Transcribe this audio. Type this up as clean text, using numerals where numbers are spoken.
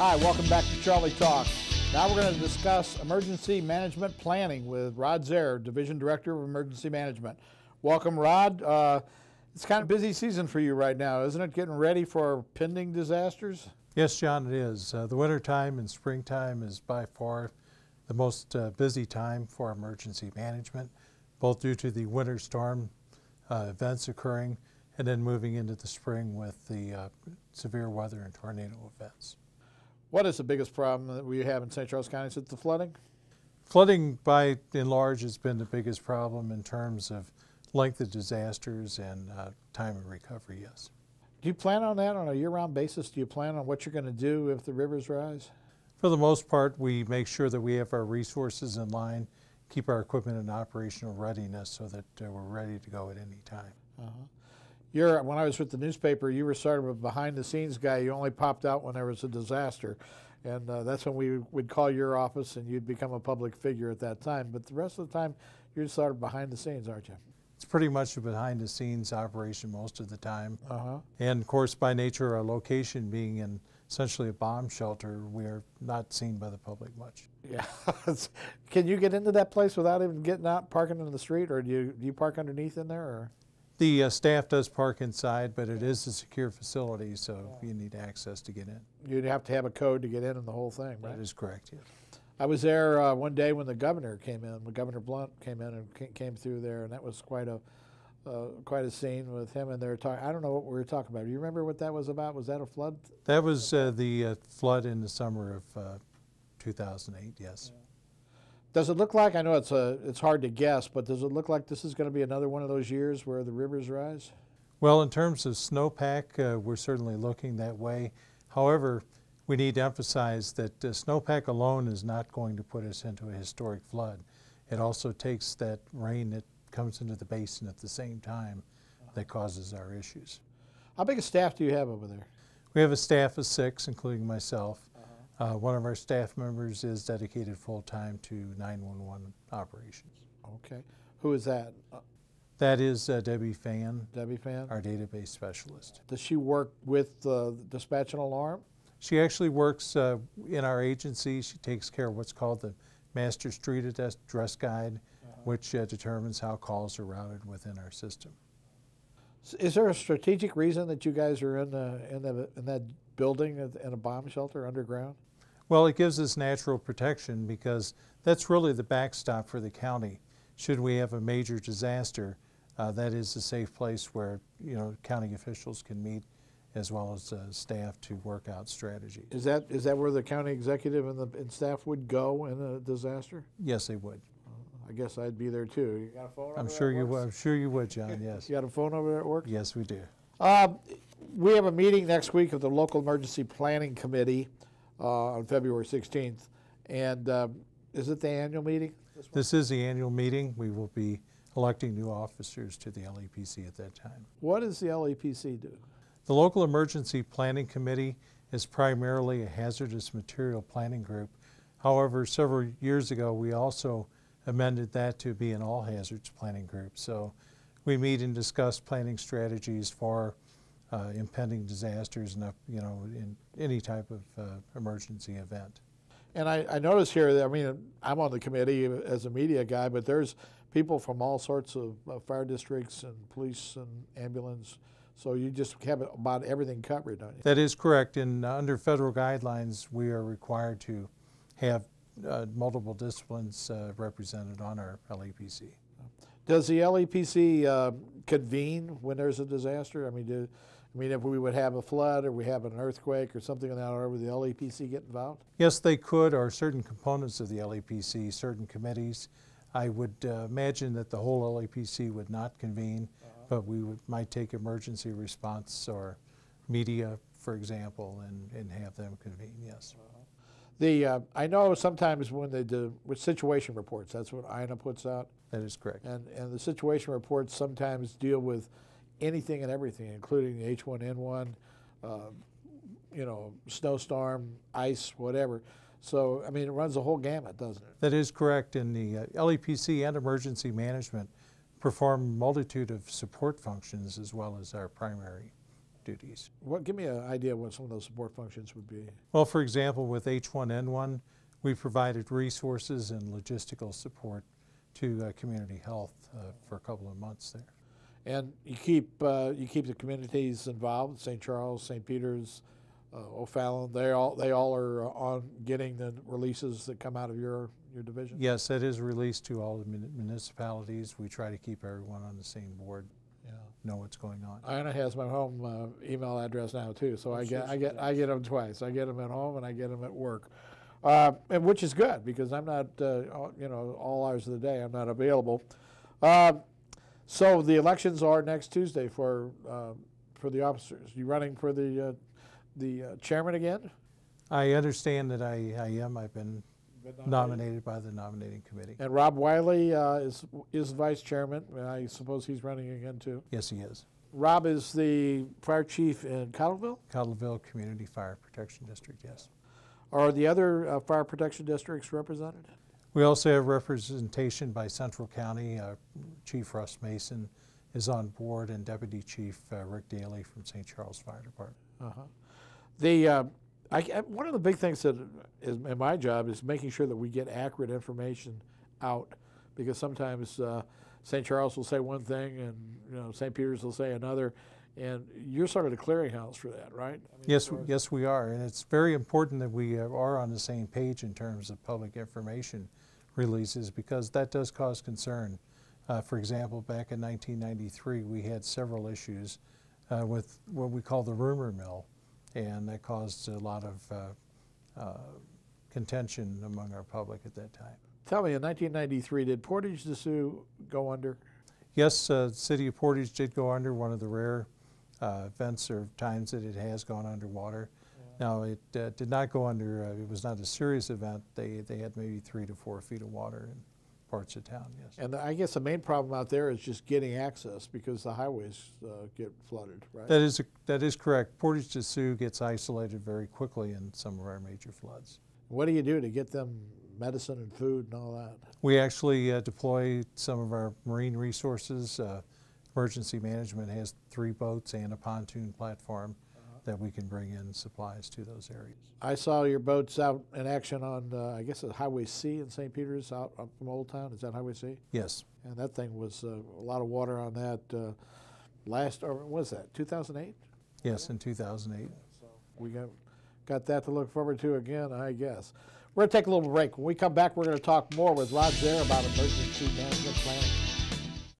Hi, welcome back to Charley Talk. Now we're going to discuss emergency management planning with Rod Zerr, Division Director of Emergency Management. Welcome, Rod. It's kind of a busy season for you right now, isn't it? Getting ready for pending disasters? Yes, John, it is. The winter time and springtime is by far the most busy time for emergency management, both due to the winter storm events occurring and then moving into the spring with the severe weather and tornado events. What is the biggest problem that we have in St. Charles County? Is it the flooding? Flooding, by and large, has been the biggest problem in terms of length of disasters and time of recovery, yes. Do you plan on that on a year-round basis? Do you plan on what you're going to do if the rivers rise? For the most part, we make sure that we have our resources in line, keep our equipment in operational readiness so that we're ready to go at any time. When I was with the newspaper, you were sort of a behind-the-scenes guy. You only popped out when there was a disaster. And that's when we would call your office and you'd become a public figure at that time. But the rest of the time, you're sort of behind the scenes, aren't you? It's pretty much a behind-the-scenes operation most of the time. And of course, by nature, our location being in essentially a bomb shelter, we are not seen by the public much. Yeah. Can you get into that place without even getting out, parking in the street, or do you park underneath in there? Or? The staff does park inside, but it is a secure facility, so you need access to get in. You'd have to have a code to get in the whole thing, right? That is correct, yes. I was there one day when the governor came in. When Governor Blunt came in and came through there, and that was quite a scene with him and they were talking. I don't know what we were talking about. Do you remember what that was about? Was that a flood? That was the flood in the summer of 2008, yes. Yeah. Does it look like, I know it's hard to guess, but does it look like this is going to be another one of those years where the rivers rise? Well, in terms of snowpack, we're certainly looking that way. However, we need to emphasize that snowpack alone is not going to put us into a historic flood. It also takes that rain that comes into the basin at the same time that causes our issues. How big a staff do you have over there? We have a staff of 6, including myself. One of our staff members is dedicated full-time to 911 operations. Okay. Who is that? That is Debbie Fan. Debbie Fan? Our database specialist. Does she work with dispatch and alarm? She actually works in our agency. She takes care of what's called the Master Street Address Guide, which determines how calls are routed within our system. Is there a strategic reason that you guys are in that building in a bomb shelter underground? Well, it gives us natural protection because that's really the backstop for the county. Should we have a major disaster, that is a safe place where county officials can meet as well as staff to work out strategies. Is that where the county executive and staff would go in a disaster? Yes, they would. I guess I'd be there too. You got a phone? I'm sure you would. I'm sure you would, John. Yes. You got a phone over there at work? Yes, we do. We have a meeting next week of the local emergency planning committee on February 16th, and is it the annual meeting? This is the annual meeting. We will be electing new officers to the LEPC at that time. What does the LEPC do? The local emergency planning committee is primarily a hazardous material planning group. However, several years ago, we also amended that to be an all hazards planning group. So we meet and discuss planning strategies for impending disasters and in any type of emergency event. And I notice here that, I mean, I'm on the committee as a media guy, but there's people from all sorts of fire districts and police and ambulance. So you just have about everything covered, don't you? That is correct. And under federal guidelines, we are required to have multiple disciplines represented on our LEPC. Does the LEPC convene when there's a disaster? I mean, if we would have a flood or we have an earthquake or something like that, or would the LEPC get involved? Yes, they could, or certain components of the LEPC, certain committees. I would imagine that the whole LEPC would not convene, but we might take emergency response or media, for example, and have them convene, yes. I know sometimes when they do with situation reports, that's what INA puts out. That is correct. And the situation reports sometimes deal with anything and everything, including the H1N1, snowstorm, ice, whatever. So, I mean, it runs the whole gamut, doesn't it? That is correct. And the LEPC and emergency management perform a multitude of support functions as well as our primary duties. Give me an idea what some of those support functions would be. Well, for example, with H1N1, we provided resources and logistical support to community health for a couple of months there. And you keep the communities involved, St. Charles, St. Peter's, O'Fallon, they all are on getting the releases that come out of your division? Yes, that is released to all the municipalities. We try to keep everyone on the same board, know what's going on. Anna has my home email address now too, so I get them twice. I get them at home and I get them at work, and which is good because I'm not all hours of the day I'm not available. So the elections are next Tuesday for the officers. You running for the chairman again? I understand that I am. I've been nominated by the nominating committee. And Rob Wiley is vice chairman. I suppose he's running again too. Yes, he is. Rob is the fire chief in Cottleville? Cottleville Community Fire Protection District, yes. Are the other fire protection districts represented? We also have representation by Central County. Chief Russ Mason is on board, and Deputy Chief Rick Daly from St. Charles Fire Department. One of the big things that is in my job is making sure that we get accurate information out, because sometimes St. Charles will say one thing and St. Peter's will say another, and you're sort of the clearinghouse for that, right? Yes, we are, and it's very important that we are on the same page in terms of public information releases, because that does cause concern. For example, back in 1993, we had several issues with what we call the rumor mill, and that caused a lot of contention among our public at that time. Tell me, in 1993, did Portage de Sioux go under? Yes, the city of Portage did go under, one of the rare events or times that it has gone underwater. Now, it did not go under, it was not a serious event. They had maybe 3 to 4 feet of water in parts of town, yes. And I guess the main problem out there is just getting access, because the highways get flooded, right? That is correct. Portage de Sioux gets isolated very quickly in some of our major floods. What do you do to get them medicine and food and all that? We actually deploy some of our marine resources. Emergency management has 3 boats and a pontoon platform that we can bring in supplies to those areas. I saw your boats out in action on, I guess, Highway C in St. Peter's, out from Old Town. Is that Highway C? Yes. And that thing was a lot of water on that what was that, 2008? Yes, in 2008. So we got that to look forward to again, I guess. We're going to take a little break. When we come back, we're going to talk more with Rod Zerr about emergency management planning.